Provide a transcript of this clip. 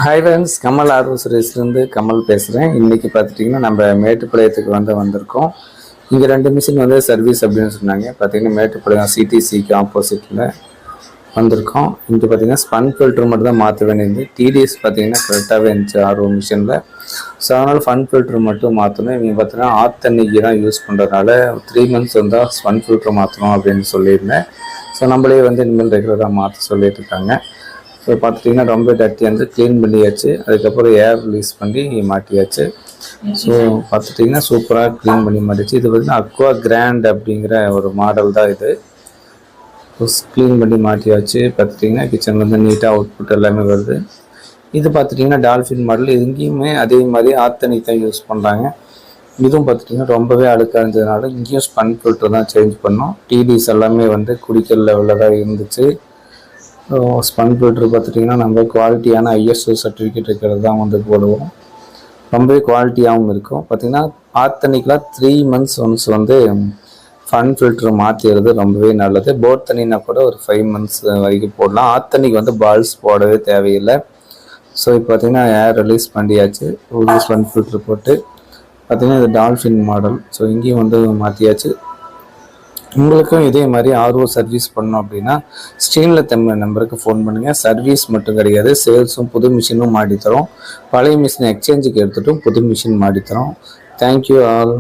Hi friends, Kamal ஆர்வ சுரேஷ்லேருந்து கமல் பேசுகிறேன். இன்றைக்கி பார்த்துட்டிங்கன்னா நம்ம மேட்டுப்பாளையத்துக்கு வந்திருக்கோம். இங்கே 2 மிஷின் சர்வீஸ் அப்படின்னு சொன்னாங்க. பார்த்திங்கன்னா மேட்டுப்பாளையம் சிடிசிக்கு ஆப்போசிட்டில் வந்திருக்கோம். இங்கே பார்த்திங்கன்னா ஸ்பன் ஃபில்டர் மட்டும் தான் மாற்ற வேண்டியது. டிடிஎஸ் பார்த்திங்கன்னா கரெக்டாகவே இருந்துச்சு ஆர்வ மிஷினில். ஸோ அதனால் ஃபன் ஃபில்டர் மட்டும் மாற்றணும். இவங்க பார்த்தீங்கன்னா ஆத்தன்னிக்கு தான் யூஸ் பண்ணுறதுனால 3 மந்த்ஸ் வந்தால் ஸ்பன் ஃபில்டர் மாற்றணும் அப்படின்னு சொல்லியிருந்தேன். ஸோ நம்மளே இனிமேல் ரெகுலராக மாற்ற சொல்லிட்டு இருக்காங்க. ஸோ பார்த்துட்டிங்கன்னா ரொம்ப டர்ட்டி க்ளீன் பண்ணியாச்சு. அதுக்கப்புறம் ஏர் ரிலீஸ் பண்ணி மாட்டியாச்சு. ஸோ பார்த்துட்டிங்கன்னா சூப்பராக க்ளீன் பண்ணி மாட்டிச்சு. இது பார்த்திங்கன்னா அக்வா கிராண்ட் அப்படிங்கிற ஒரு மாடல் தான் இது. க்ளீன் பண்ணி மாட்டியாச்சு. பார்த்துட்டிங்கன்னா கிச்சனில் நீட்டாக அவுட்புட் எல்லாமே வருது. இது பார்த்துட்டிங்கன்னா டால்ஃபின் மாடல். இங்கேயுமே அதே மாதிரி ஆத்தனிக் தான் யூஸ் பண்ணுறாங்க. இதுவும் பார்த்துட்டிங்கன்னா ரொம்பவே அழுக்காக இருந்ததுனால இங்கேயும் ஸ்பன் ஃபில்டர் தான் சேஞ்ச் பண்ணோம். டிடிஸ் எல்லாமே குடிக்கிற லெவலில் தான் இருந்துச்சு. ஸ்பன் ஃபில்டர் பார்த்துட்டிங்கன்னா நம்ம குவாலிட்டியான ஐஎஸ்ஓ சர்டிஃபிகேட் இருக்கிறது தான் போடுவோம். ரொம்பவே குவாலிட்டியாகவும் இருக்கும். பார்த்திங்கன்னா ஆத்தனிக்கெலாம் 3 மந்த்ஸ் ஒன்ஸ் ஃபன் ஃபில்டர் மாற்றிடுறது ரொம்பவே நல்லது. போட் தண்ணினா கூட ஒரு 5 மந்த்ஸ் வரைக்கும் போடலாம். ஆத்தனிக்கு பால்ஸ் போடவே தேவையில்லை. ஸோ இப்போ பார்த்திங்கன்னா ஏர் ரிலீஸ் பண்ணியாச்சு. ஃபன் ஃபில்டர் போட்டு பார்த்திங்கன்னா இது டால்ஃபின் மாடல். ஸோ இங்கேயும் மாற்றியாச்சு. உங்களுக்கும் இதே மாதிரி ஆர்ஓ சர்வீஸ் பண்ணோம் அப்படின்னா ஸ்க்ரீனில் தமிழ் நம்பருக்கு ஃபோன் பண்ணுங்கள். சர்வீஸ் மட்டும் கிடையாது, சேல்ஸும் புது மிஷினும் மாட்டித்தரோம். பழைய மிஷினை எக்ஸ்சேஞ்சுக்கு எடுத்துகிட்டும் புது மிஷின் மாட்டித்தரோம். Thank you all.